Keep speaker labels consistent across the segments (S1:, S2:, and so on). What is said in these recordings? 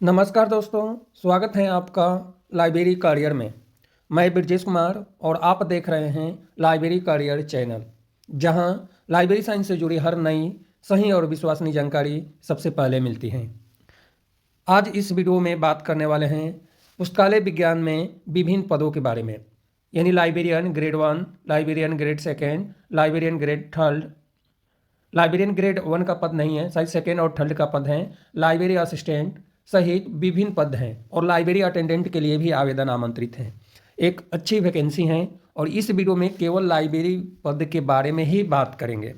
S1: नमस्कार दोस्तों, स्वागत है आपका लाइब्रेरी करियर में। मैं ब्रजेश कुमार और आप देख रहे हैं लाइब्रेरी करियर चैनल, जहां लाइब्रेरी साइंस से जुड़ी हर नई, सही और विश्वसनीय जानकारी सबसे पहले मिलती है। आज इस वीडियो में बात करने वाले हैं पुस्तकालय विज्ञान में विभिन्न पदों के बारे में, यानी librarian grade 1, librarian grade 2, librarian grade 3। Librarian grade 1 का पद नहीं है, शायद सेकेंड और थर्ड का पद है। लाइब्रेरी असिस्टेंट सहित विभिन्न पद हैं और लाइब्रेरी अटेंडेंट के लिए भी आवेदन आमंत्रित हैं। एक अच्छी वैकेंसी है और इस वीडियो में केवल लाइब्रेरी पद के बारे में ही बात करेंगे।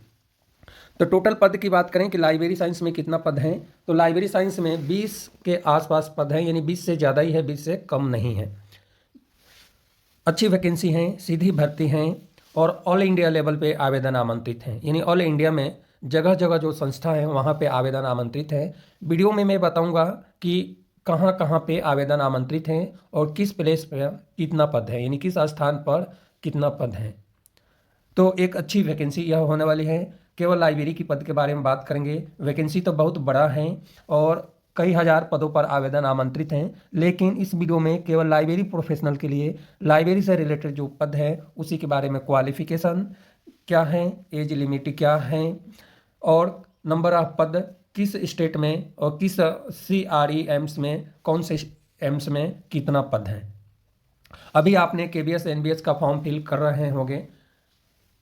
S1: तो टोटल पद की बात करें कि लाइब्रेरी साइंस में कितना पद हैं, तो लाइब्रेरी साइंस में 20 के आसपास पद हैं, यानी 20 से ज़्यादा ही है, 20 से कम नहीं है। अच्छी वैकेंसी हैं, सीधी भर्ती हैं और ऑल इंडिया लेवल पे आवेदन आमंत्रित हैं, यानी ऑल इंडिया में जगह जगह जो संस्था है वहाँ पे आवेदन आमंत्रित है। वीडियो में मैं बताऊंगा कि कहाँ कहाँ पे आवेदन आमंत्रित हैं और किस प्लेस पर कितना पद है, यानी किस स्थान पर कितना पद है। तो एक अच्छी वैकेंसी यह होने वाली है। केवल लाइब्रेरी की पद के बारे में बात करेंगे। वैकेंसी तो बहुत बड़ा है और कई हजार पदों पर आवेदन आमंत्रित हैं, लेकिन इस वीडियो में केवल लाइब्रेरी प्रोफेशनल के लिए लाइब्रेरी से रिलेटेड जो पद है उसी के बारे में, क्वालिफिकेशन क्या है, एज लिमिट क्या है और नंबर ऑफ पद किस स्टेट में और किस CRE एम्स में, कौन से एम्स में कितना पद है। अभी आपने KBS NBS का फॉर्म फिल कर रहे होंगे।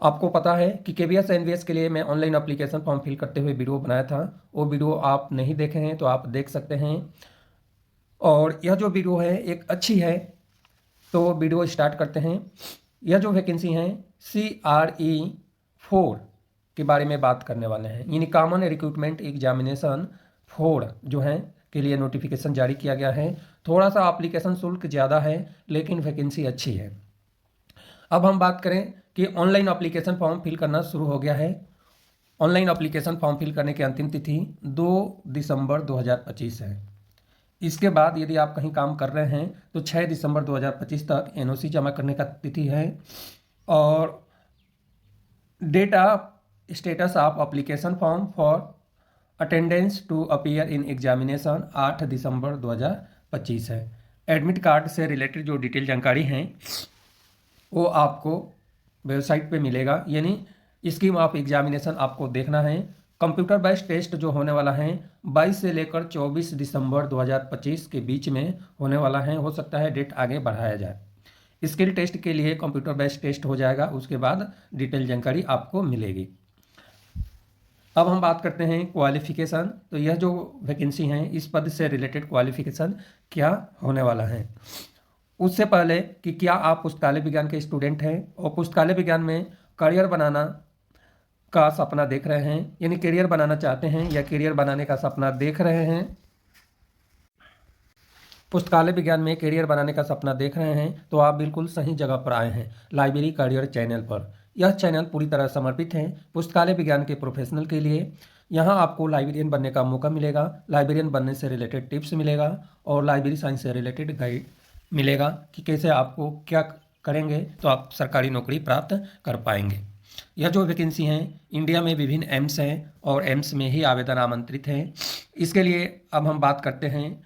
S1: आपको पता है कि KBS NBS के लिए मैं ऑनलाइन एप्लीकेशन फॉर्म फिल करते हुए वीडियो बनाया था। वो वीडियो आप नहीं देखे हैं तो आप देख सकते हैं। और यह जो वीडियो है एक अच्छी है, तो वीडियो स्टार्ट करते हैं। यह जो वैकेंसी है CRE 4 के बारे में बात करने वाले हैं, यानी कॉमन रिक्रूटमेंट एग्जामिनेशन 4 जो है के लिए नोटिफिकेशन जारी किया गया है। थोड़ा सा एप्लीकेशन शुल्क ज़्यादा है लेकिन वैकेंसी अच्छी है। अब हम बात करें कि ऑनलाइन एप्लीकेशन फॉर्म फिल करना शुरू हो गया है। ऑनलाइन एप्लीकेशन फॉर्म फिल करने की अंतिम तिथि 2 दिसंबर 2025 है। इसके बाद यदि आप कहीं काम कर रहे हैं तो 6 दिसंबर 2025 तक NOC जमा करने का तिथि है। और data status of application form for attendance to appear in examination 8 दिसंबर 2025 है। एडमिट कार्ड से रिलेटेड जो डिटेल जानकारी हैं वो आपको वेबसाइट पे मिलेगा, यानी स्कीम ऑफ एग्जामिनेशन आपको देखना है। कंप्यूटर बेस्ड टेस्ट जो होने वाला है 22 से लेकर 24 दिसंबर 2025 के बीच में होने वाला है। हो सकता है डेट आगे बढ़ाया जाए। स्किल टेस्ट के लिए कंप्यूटर बेस्ड टेस्ट हो जाएगा, उसके बाद डिटेल जानकारी आपको मिलेगी। अब हम बात करते हैं क्वालिफिकेशन। तो यह जो वैकेंसी है इस पद से रिलेटेड क्वालिफिकेशन क्या होने वाला है। उससे पहले कि क्या आप पुस्तकालय विज्ञान के स्टूडेंट हैं और पुस्तकालय विज्ञान में करियर बनाना का सपना देख रहे हैं, यानी करियर बनाना चाहते हैं या करियर बनाने का सपना देख रहे हैं, पुस्तकालय विज्ञान में करियर बनाने का सपना देख रहे हैं, तो आप बिल्कुल सही जगह पर आए हैं, लाइब्रेरी करियर चैनल पर। यह चैनल पूरी तरह समर्पित है पुस्तकालय विज्ञान के प्रोफेशनल के लिए। यहाँ आपको लाइब्रेरियन बनने का मौका मिलेगा, लाइब्रेरियन बनने से रिलेटेड टिप्स मिलेगा और लाइब्रेरी साइंस से रिलेटेड गाइड मिलेगा कि कैसे आपको क्या करेंगे तो आप सरकारी नौकरी प्राप्त कर पाएंगे। यह जो वैकेंसी हैं इंडिया में विभिन्न एम्स हैं और एम्स में ही आवेदन आमंत्रित हैं। इसके लिए अब हम बात करते हैं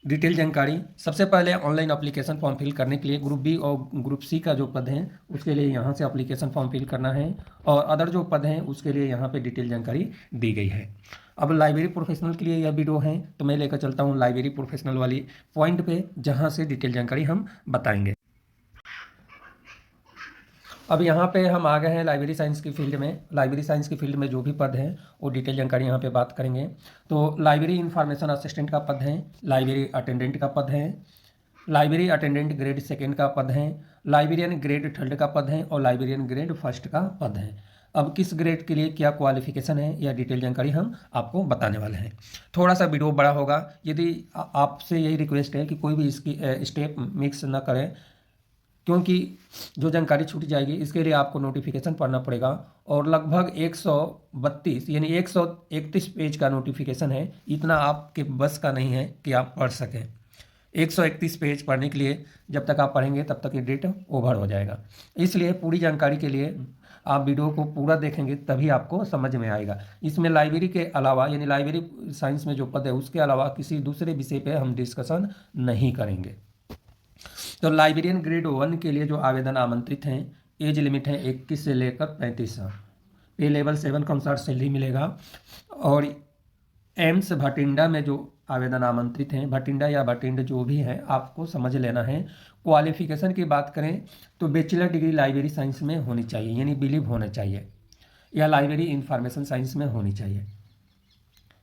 S1: डिटेल जानकारी। सबसे पहले ऑनलाइन एप्लीकेशन फॉर्म फिल करने के लिए ग्रुप बी और ग्रुप सी का जो पद है उसके लिए यहाँ से एप्लीकेशन फॉर्म फिल करना है और अदर जो पद हैं उसके लिए यहाँ पे डिटेल जानकारी दी गई है। अब लाइब्रेरी प्रोफेशनल के लिए यह वीडियो है तो मैं लेकर चलता हूँ लाइब्रेरी प्रोफेशनल वाली पॉइंट पे, जहाँ से डिटेल जानकारी हम बताएंगे। अब यहाँ पे हम आ गए हैं लाइब्रेरी साइंस की फील्ड में। लाइब्रेरी साइंस की फील्ड में जो भी पद हैं वो डिटेल जानकारी यहाँ पे बात करेंगे। तो लाइब्रेरी इंफॉर्मेशन असिस्टेंट का पद है, लाइब्रेरी अटेंडेंट का पद है, लाइब्रेरी अटेंडेंट ग्रेड 2 का पद है, लाइब्रेरियन ग्रेड 3 का पद है और लाइब्रेरियन ग्रेड 1 का पद है। अब किस ग्रेड के लिए क्या क्वालिफिकेशन है या डिटेल जानकारी हम आपको बताने वाले हैं। थोड़ा सा वीडियो बड़ा होगा, यदि आपसे यही रिक्वेस्ट है कि कोई भी इसकी स्टेप मिक्स ना करें, क्योंकि जो जानकारी छूट जाएगी इसके लिए आपको नोटिफिकेशन पढ़ना पड़ेगा और लगभग 132 यानी 131 पेज का नोटिफिकेशन है। इतना आपके बस का नहीं है कि आप पढ़ सकें। 131 पेज पढ़ने के लिए जब तक आप पढ़ेंगे तब तक ये डेट ओवर हो जाएगा। इसलिए पूरी जानकारी के लिए आप वीडियो को पूरा देखेंगे तभी आपको समझ में आएगा। इसमें लाइब्रेरी के अलावा यानी लाइब्रेरी साइंस में जो पद है उसके अलावा किसी दूसरे विषय पे हम डिस्कशन नहीं करेंगे। तो लाइब्रेरियन ग्रेड 1 के लिए जो आवेदन आमंत्रित हैं, एज लिमिट है 21 से लेकर 35 साल, पे लेवल 7 का अनुसार सैलरी मिलेगा। और एम्स भटिंडा में जो आवेदन आमंत्रित हैं, भटिंडा या भटिंड जो भी है आपको समझ लेना है। क्वालिफिकेशन की बात करें तो बैचलर डिग्री लाइब्रेरी साइंस में होनी चाहिए, यानी बिलीव होना चाहिए, या लाइब्रेरी इंफॉर्मेशन साइंस में होनी चाहिए।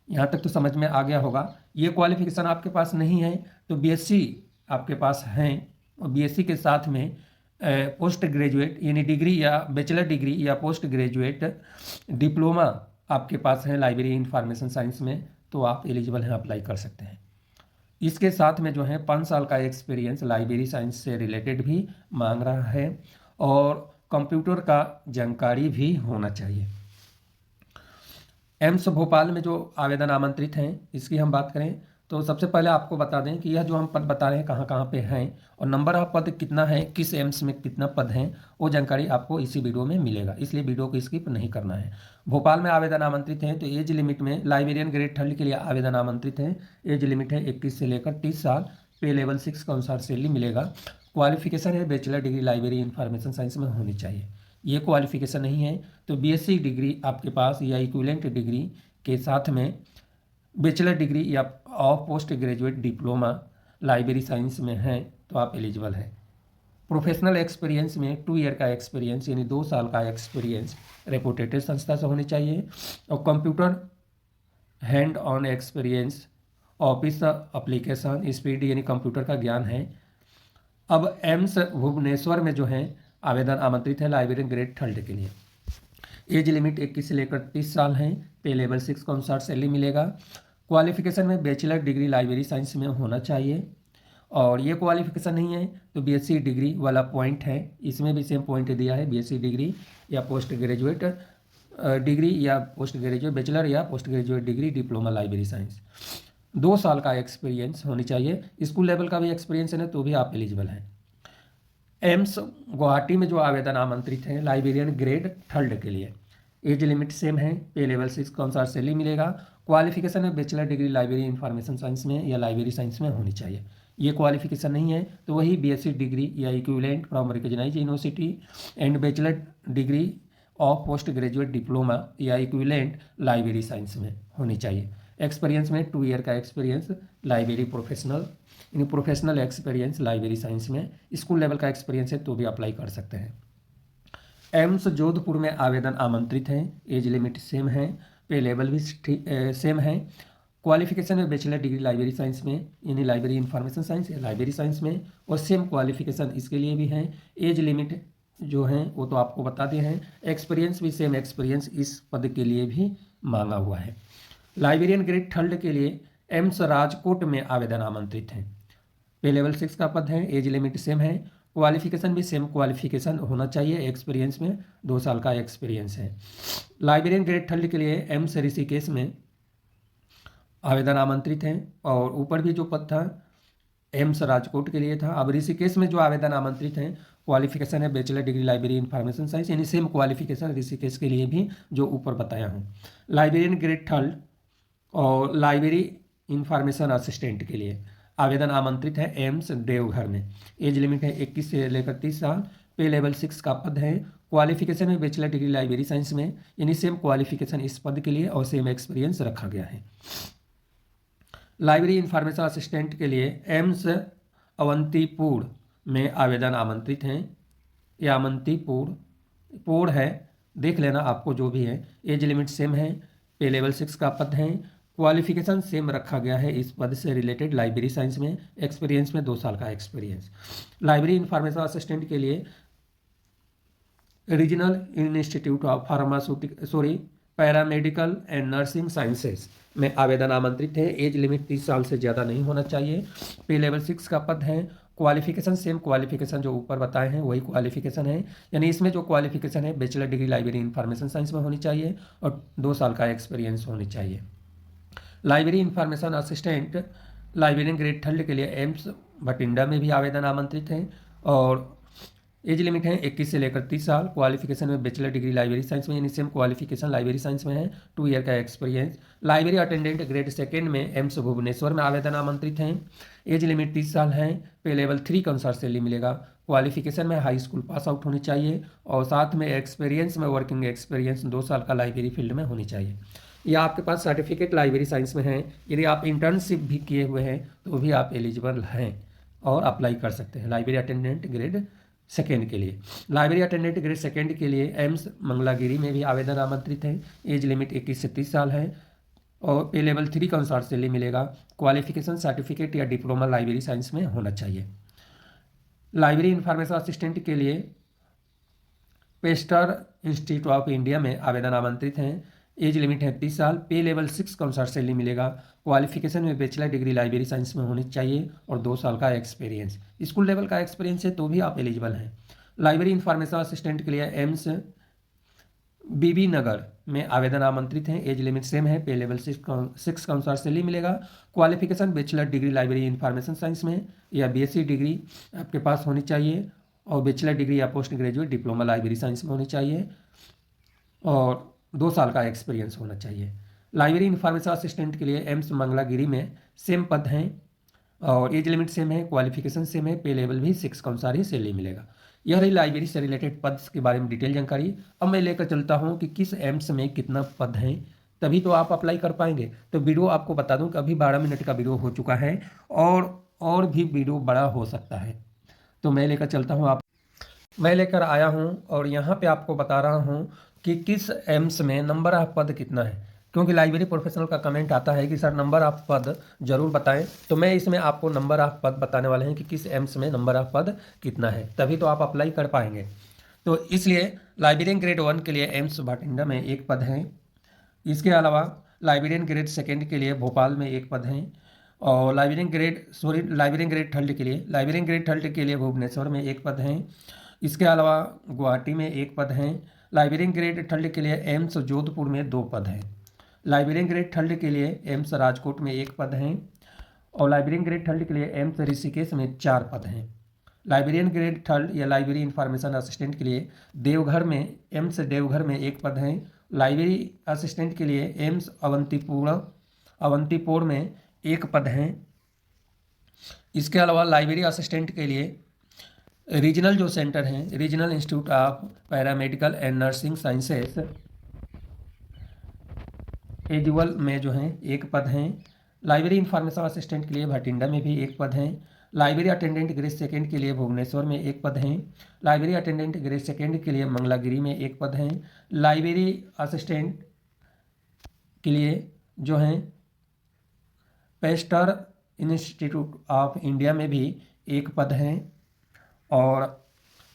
S1: यहाँ तक तो समझ में आ गया होगा। ये क्वालिफिकेशन आपके पास नहीं है तो बीएससी आपके पास हैं, और बीएससी के साथ में पोस्ट ग्रेजुएट यानी डिग्री या बैचलर डिग्री या पोस्ट ग्रेजुएट डिप्लोमा आपके पास है लाइब्रेरी इंफॉर्मेशन साइंस में, तो आप एलिजिबल हैं, अप्लाई कर सकते हैं। इसके साथ में जो है 5 साल का एक्सपीरियंस लाइब्रेरी साइंस से रिलेटेड भी मांग रहा है, और कंप्यूटर का जानकारी भी होना चाहिए। एम्स भोपाल में जो आवेदन आमंत्रित हैं इसकी हम बात करें तो सबसे पहले आपको बता दें कि यह जो हम पद बता रहे हैं कहाँ कहाँ पे हैं, और नंबर ऑफ पद कितना है, किस एम्स में कितना पद हैं, वो जानकारी आपको इसी वीडियो में मिलेगा, इसलिए वीडियो को स्किप नहीं करना है। भोपाल में आवेदन आमंत्रित हैं तो एज लिमिट में लाइब्रेरियन ग्रेड 3 के लिए आवेदन आमंत्रित हैं। एज लिमिट है 21 से लेकर 30 साल, पे लेवल 6 के अनुसार सैलरी मिलेगा। क्वालिफिकेशन है bachelor degree library information science में होनी चाहिए। ये क्वालिफिकेशन नहीं है तो बीएससी डिग्री आपके पास या इक्विवेलेंट डिग्री के साथ में बैचलर डिग्री या of post graduate diploma library science में है तो आप एलिजिबल हैं। प्रोफेशनल एक्सपीरियंस में 2 ईयर का एक्सपीरियंस यानी 2 साल का एक्सपीरियंस रेपुटेटेड संस्था से होनी चाहिए, और computer hand on experience, office application speed यानी कंप्यूटर का ज्ञान है। अब एम्स भुवनेश्वर में जो है आवेदन आमंत्रित है लाइब्रेरियन ग्रेड 3 के लिए। एज लिमिट 21 से लेकर 30 साल हैं, पे लेवल 6 के अनुसार सैलरी मिलेगा। क्वालिफिकेशन में बैचलर डिग्री लाइब्रेरी साइंस में होना चाहिए, और ये क्वालिफिकेशन नहीं है तो बीएससी डिग्री वाला पॉइंट है, इसमें भी सेम पॉइंट दिया है, बीएससी डिग्री या पोस्ट ग्रेजुएट डिग्री या पोस्ट ग्रेजुएट बैचलर या post graduate degree diploma library science. 2 साल का एक्सपीरियंस होनी चाहिए, स्कूल लेवल का भी एक्सपीरियंस है ना तो भी आप एलिजिबल हैं। एम्स गुवाहाटी में जो आवेदन आमंत्रित हैं लाइब्रेरियन ग्रेड 3 के लिए, एज लिमिट सेम है, पे लेवल 6 के अनुसार सैलरी मिलेगा। क्वालिफिकेशन है bachelor degree library information science में या लाइब्रेरी साइंस में होनी चाहिए। ये क्वालिफिकेशन नहीं है तो वही बीएससी डिग्री या equivalent from recognised university and bachelor degree of post graduate diploma या इक्विवेलेंट लाइब्रेरी साइंस में होनी चाहिए। एक्सपीरियंस में 2 ईयर का एक्सपीरियंस लाइब्रेरी प्रोफेशनल यानी प्रोफेशनल एक्सपीरियंस लाइब्रेरी साइंस में, स्कूल लेवल का एक्सपीरियंस है तो भी अप्लाई कर सकते हैं। एम्स जोधपुर में आवेदन आमंत्रित हैं, एज लिमिट सेम है, पे लेवल भी सेम है। क्वालिफिकेशन में बैचलर डिग्री लाइब्रेरी साइंस में यानी लाइब्रेरी इंफॉर्मेशन साइंस या लाइब्रेरी साइंस में, और सेम क्वालिफिकेशन इसके लिए भी हैं। एज लिमिट जो हैं वो तो आपको बता दिए हैं, एक्सपीरियंस भी सेम एक्सपीरियंस इस पद के लिए भी मांगा हुआ है। लाइब्रेरियन ग्रेड 3 के लिए एम्स राजकोट में आवेदन आमंत्रित हैं, पे लेवल 6 का पद है, एज लिमिट सेम है, क्वालिफिकेशन भी सेम क्वालिफिकेशन होना चाहिए, एक्सपीरियंस में 2 साल का एक्सपीरियंस है। लाइब्रेरियन ग्रेड 3 के लिए एम्स ऋषिकेश में आवेदन आमंत्रित हैं, और ऊपर भी जो पद था एम्स राजकोट के लिए था। अब ऋषिकेश में जो आवेदन आमंत्रित हैं क्वालिफिकेशन है bachelor degree library information science यानी सेम क्वालिफिकेशन ऋषिकेश के लिए भी जो ऊपर बताया हूँ। लाइब्रेरियन ग्रेड 3 और लाइब्रेरी इंफॉर्मेशन असिस्टेंट के लिए आवेदन आमंत्रित है एम्स देवघर में। एज लिमिट है 21 से लेकर 30 साल, पे लेवल 6 का पद है। क्वालिफिकेशन में बैचलर डिग्री लाइब्रेरी साइंस में यानी सेम क्वालिफिकेशन इस पद के लिए और सेम एक्सपीरियंस रखा गया है। लाइब्रेरी इंफॉर्मेशन असिस्टेंट के लिए एम्स अवंतीपुर में आवेदन आमंत्रित हैं। यह अवंतीपुर है, देख लेना आपको जो भी है। एज लिमिट सेम है, पे लेवल 6 का पद है। क्वालिफिकेशन सेम रखा गया है इस पद से रिलेटेड लाइब्रेरी साइंस में, एक्सपीरियंस में 2 साल का एक्सपीरियंस। लाइब्रेरी इंफॉर्मेशन असिस्टेंट के लिए regional institute of paramedical and nursing sciences में आवेदन आमंत्रित है। एज लिमिट 30 साल से ज़्यादा नहीं होना चाहिए, पे लेवल 6 का पद है। क्वालिफिकेशन सेम क्वालिफिकेशन जो ऊपर बताए हैं वही क्वालिफिकेशन है, यानी इसमें जो क्वालिफिकेशन है bachelor degree library information science में होनी चाहिए और 2 साल का एक्सपीरियंस होनी चाहिए। Library information assistant librarian grade 3 के लिए एम्स भटिंडा में भी आवेदन आमंत्रित हैं, और एज लिमिट है 21 से लेकर 30 साल। क्वालिफिकेशन में बैचलर डिग्री लाइब्रेरी साइंस में, यानी सेम क्वालिफिकेशन लाइब्रेरी साइंस में है। 2 ईयर का experience. Library attendant grade second में एम्स भुवनेश्वर में आवेदन आमंत्रित हैं। एज लिमिट 30 साल है। पे लेवल 3 का अनुसार सैलरी मिलेगा। क्वालिफिकेशन में हाई स्कूल पास आउट होनी चाहिए और साथ में एक्सपीरियंस में वर्किंग एक्सपीरियंस 2 साल का लाइब्रेरी फील्ड में होनी चाहिए। या आपके पास सर्टिफिकेट लाइब्रेरी साइंस में है, यदि आप इंटर्नशिप भी किए हुए हैं तो भी आप एलिजिबल हैं और अप्लाई कर सकते हैं लाइब्रेरी अटेंडेंट ग्रेड सेकेंड के लिए। लाइब्रेरी अटेंडेंट ग्रेड सेकेंड के लिए एम्स मंगलागिरी में भी आवेदन आमंत्रित है। एज लिमिट 21 से 30 साल है और पे लेवल 3 के अनुसार सैलरी मिलेगा। क्वालिफिकेशन सर्टिफिकेट या डिप्लोमा लाइब्रेरी साइंस में होना चाहिए। लाइब्रेरी इंफॉर्मेशन असिस्टेंट के लिए पेस्टर इंस्टीट्यूट ऑफ इंडिया में आवेदन आमंत्रित हैं। एज लिमिट है 30 साल। पे लेवल 6 का अनुसार सैलरी मिलेगा। क्वालिफिकेशन में बैचलर डिग्री लाइब्रेरी साइंस में होनी चाहिए और 2 साल का एक्सपीरियंस, स्कूल लेवल का एक्सपीरियंस है तो भी आप एलिजिबल हैं। लाइब्रेरी इंफॉर्मेशन असिस्टेंट के लिए एम्स बीबी नगर में आवेदन आमंत्रित हैं। एज लिमिट सेम है। पे लेवल 6 का अनुसार सैलरी मिलेगा। Qualification bachelor degree library information science में या बीएससी डिग्री आपके पास होनी चाहिए और बैचलर डिग्री या post graduate diploma library science में होनी चाहिए और 2 साल का एक्सपीरियंस होना चाहिए। लाइब्रेरी इंफॉर्मेशन असिस्टेंट के लिए एम्स मंगलागिरी में सेम पद हैं और एज लिमिट सेम है। क्वालिफिकेशन सेम है। पे लेवल भी 6 के अनुसार ही सैलरी मिलेगा। यह रही लाइब्रेरी से रिलेटेड पद के बारे में डिटेल जानकारी। अब मैं लेकर चलता हूं कि किस एम्स में कितना पद हैं, तभी तो आप अप्लाई कर पाएंगे। तो वीडियो आपको बता दूं कि अभी 12 मिनट का वीडियो हो चुका है और भी वीडियो बड़ा हो सकता है। तो मैं लेकर चलता हूँ, मैं लेकर आया हूँ और यहाँ पे आपको बता रहा हूँ कि किस एम्स में नंबर ऑफ पद कितना है, क्योंकि लाइब्रेरी प्रोफेशनल का कमेंट आता है कि सर नंबर ऑफ पद जरूर बताएं। तो मैं इसमें आपको नंबर ऑफ पद बताने वाले हैं कि किस एम्स में नंबर ऑफ पद कितना है, तभी तो आप अप्लाई कर पाएंगे। तो इसलिए लाइब्रेरियन ग्रेड 1 के लिए एम्स भटिंडा में 1 पद है। इसके अलावा लाइब्रेरियन ग्रेड सेकेंड के लिए भोपाल में 1 पद है और लाइब्रेरियन ग्रेड थर्ड के लिए भुवनेश्वर में 1 पद है। इसके अलावा गुवाहाटी में 1 पद हैं। लाइब्रेरियन ग्रेड थर्ड के लिए एम्स जोधपुर में 2 पद हैं। लाइब्रेरियन ग्रेड थर्ड के लिए एम्स राजकोट में 1 पद हैं और लाइब्रेरियन ग्रेड थर्ड के लिए एम्स ऋषिकेश में 4 पद हैं। लाइब्रेरियन ग्रेड थर्ड या लाइब्रेरी इंफॉर्मेशन असिस्टेंट के लिए देवघर में एम्स देवघर में 1 पद हैं। लाइब्रेरी असिस्टेंट के लिए एम्स अवंतीपुर में 1 पद हैं। इसके अलावा लाइब्रेरी असिस्टेंट के लिए रीजनल जो सेंटर हैं, regional institute of paramedical and nursing sciences Aizawl में जो हैं 1 पद हैं। लाइब्रेरी इंफॉर्मेशन असिस्टेंट के लिए भटिंडा में भी 1 पद हैं। लाइब्रेरी अटेंडेंट ग्रेड सेकेंड के लिए भुवनेश्वर में 1 पद हैं। लाइब्रेरी अटेंडेंट ग्रेड सेकेंड के लिए मंगलागिरी में 1 पद हैं। लाइब्रेरी असिस्टेंट के लिए जो हैं पेस्टर इंस्टीट्यूट ऑफ इंडिया में भी 1 पद हैं और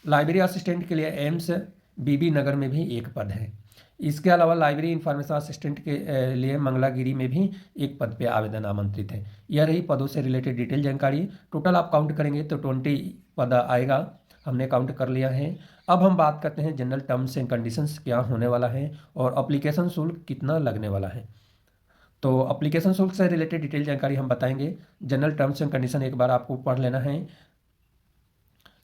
S1: लाइब्रेरी असिस्टेंट के लिए एम्स बीबी नगर में भी 1 पद है। इसके अलावा लाइब्रेरी इंफॉर्मेशन असिस्टेंट के लिए मंगलागिरी में भी 1 पद पे आवेदन आमंत्रित है। यह रही पदों से रिलेटेड डिटेल जानकारी। टोटल आप काउंट करेंगे तो 20 पद आएगा, हमने काउंट कर लिया है। अब हम बात करते हैं जनरल टर्म्स एंड कंडीशंस क्या होने वाला है और अप्लीकेशन शुल्क कितना लगने वाला है। तो अप्लीकेशन शुल्क से रिलेटेड डिटेल जानकारी हम बताएंगे। जनरल टर्म्स एंड कंडीशन एक बार आपको पढ़ लेना है,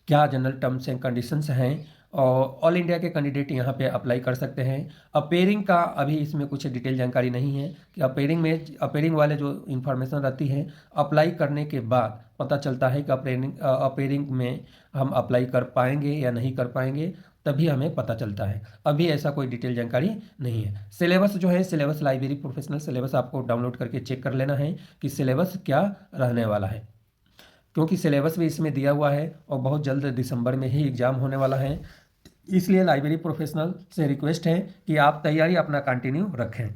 S1: क्या जनरल टर्म्स एंड कंडीशंस हैं और ऑल इंडिया के कैंडिडेट यहाँ पे अप्लाई कर सकते हैं। अपेयरिंग का अभी इसमें कुछ डिटेल जानकारी नहीं है कि अपेयरिंग वाले जो इन्फॉर्मेशन रहती है अप्लाई करने के बाद पता चलता है कि अपेयरिंग में हम अप्लाई कर पाएंगे या नहीं कर पाएंगे, तभी हमें पता चलता है। अभी ऐसा कोई डिटेल जानकारी नहीं है। सिलेबस जो है, सिलेबस लाइब्रेरी प्रोफेशनल सिलेबस आपको डाउनलोड करके चेक कर लेना है कि सिलेबस क्या रहने वाला है, क्योंकि सिलेबस भी इसमें दिया हुआ है और बहुत जल्द दिसंबर में ही एग्ज़ाम होने वाला है। इसलिए लाइब्रेरी प्रोफेशनल से रिक्वेस्ट है कि आप तैयारी अपना कंटिन्यू रखें।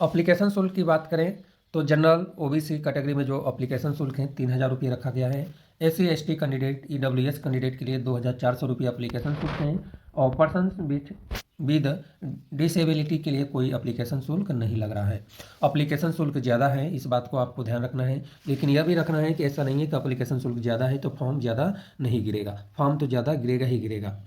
S1: अप्लीकेशन शुल्क की बात करें तो जनरल ओबीसी कैटेगरी में जो अप्लीकेशन शुल्क है 3000 रुपये रखा गया है। SC/ST कैंडिडेट EWS कैंडिडेट के लिए 2400 रुपये अप्लीकेशन शुल्क हैं और पर्सन विद डिसेबिलिटी के लिए कोई अप्लीकेशन शुल्क नहीं लग रहा है। अप्लीकेशन शुल्क ज़्यादा है, इस बात को आपको ध्यान रखना है, लेकिन यह भी रखना है कि ऐसा नहीं है कि अप्लीकेशन शुल्क ज़्यादा है तो फॉर्म ज़्यादा नहीं गिरेगा, फॉर्म तो ज़्यादा गिरेगा ही गिरेगा।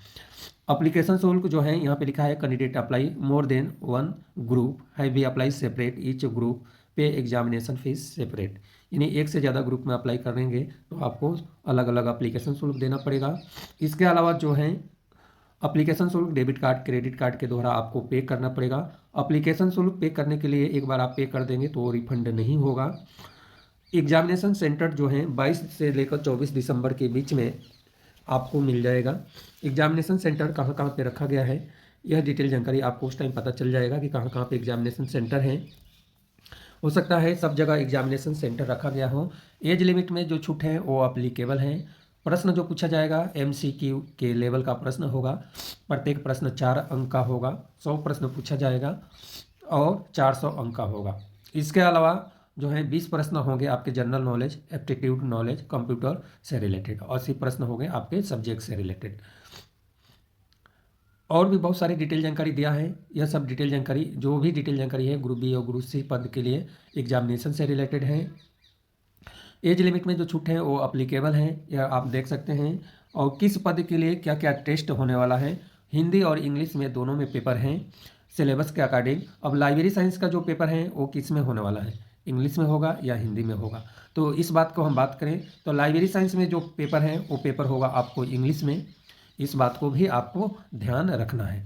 S1: अप्लीकेशन शुल्क जो है यहाँ पे लिखा है candidate apply more than 1 group है भी अप्लाई सेपरेट ईच ग्रुप पे एग्जामिनेशन फीस सेपरेट। यानी एक से ज़्यादा ग्रुप में अप्लाई करेंगे तो आपको अलग अलग एप्लीकेशन शुल्क देना पड़ेगा। इसके अलावा जो है एप्लीकेशन शुल्क डेबिट कार्ड क्रेडिट कार्ड के द्वारा आपको पे करना पड़ेगा। एप्लीकेशन शुल्क पे करने के लिए एक बार आप पे कर देंगे तो रिफंड नहीं होगा। एग्जामिनेशन सेंटर जो है 22 से लेकर 24 दिसंबर के बीच में आपको मिल जाएगा। एग्जामिनेशन सेंटर कहाँ कहाँ पे रखा गया है यह डिटेल जानकारी आपको उस टाइम पता चल जाएगा कि कहाँ कहाँ पे एग्जामिनेशन सेंटर है। हो सकता है सब जगह एग्जामिनेशन सेंटर रखा गया हो। एज लिमिट में जो छूट है वो अप्लीकेबल है। प्रश्न जो पूछा जाएगा MCQ के लेवल का प्रश्न होगा। प्रत्येक प्रश्न 4 अंक का होगा। 100 प्रश्न पूछा जाएगा और 400 अंक का होगा। इसके अलावा जो है 20 प्रश्न होंगे आपके general knowledge, aptitude knowledge, computer से रिलेटेड, 80 प्रश्न होंगे आपके सब्जेक्ट से रिलेटेड। और भी बहुत सारी डिटेल जानकारी दिया है। यह सब डिटेल जानकारी जो भी डिटेल जानकारी है ग्रुप बी और ग्रुप सी पद के लिए एग्जामिनेशन से रिलेटेड है। एज लिमिट में जो छूट है वो अप्लीकेबल है, यह आप देख सकते हैं। और किस पद के लिए क्या क्या टेस्ट होने वाला है, हिंदी और इंग्लिश में दोनों में पेपर हैं सिलेबस के अकॉर्डिंग। अब लाइब्रेरी साइंस का जो पेपर है वो किस में होने वाला है, इंग्लिश में होगा या हिंदी में होगा। तो इस बात को हम बात करें तो लाइब्रेरी साइंस में जो पेपर है वो पेपर होगा आपको इंग्लिश में। इस बात को भी आपको ध्यान रखना है।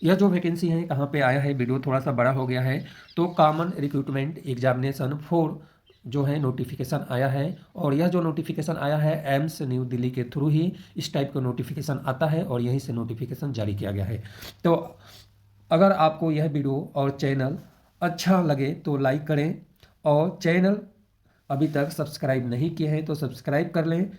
S1: यह जो वैकेंसी है कहाँ पे आया है, वीडियो थोड़ा सा बड़ा हो गया है तो कॉमन रिक्रूटमेंट एग्जामिनेशन 4 जो है नोटिफिकेशन आया है। और यह जो नोटिफिकेशन आया है एम्स न्यू दिल्ली के थ्रू ही इस टाइप का नोटिफिकेशन आता है और यहीं से नोटिफिकेशन जारी किया गया है। तो अगर आपको यह वीडियो और चैनल अच्छा लगे तो लाइक करें और चैनल अभी तक सब्सक्राइब नहीं किए हैं तो सब्सक्राइब कर लें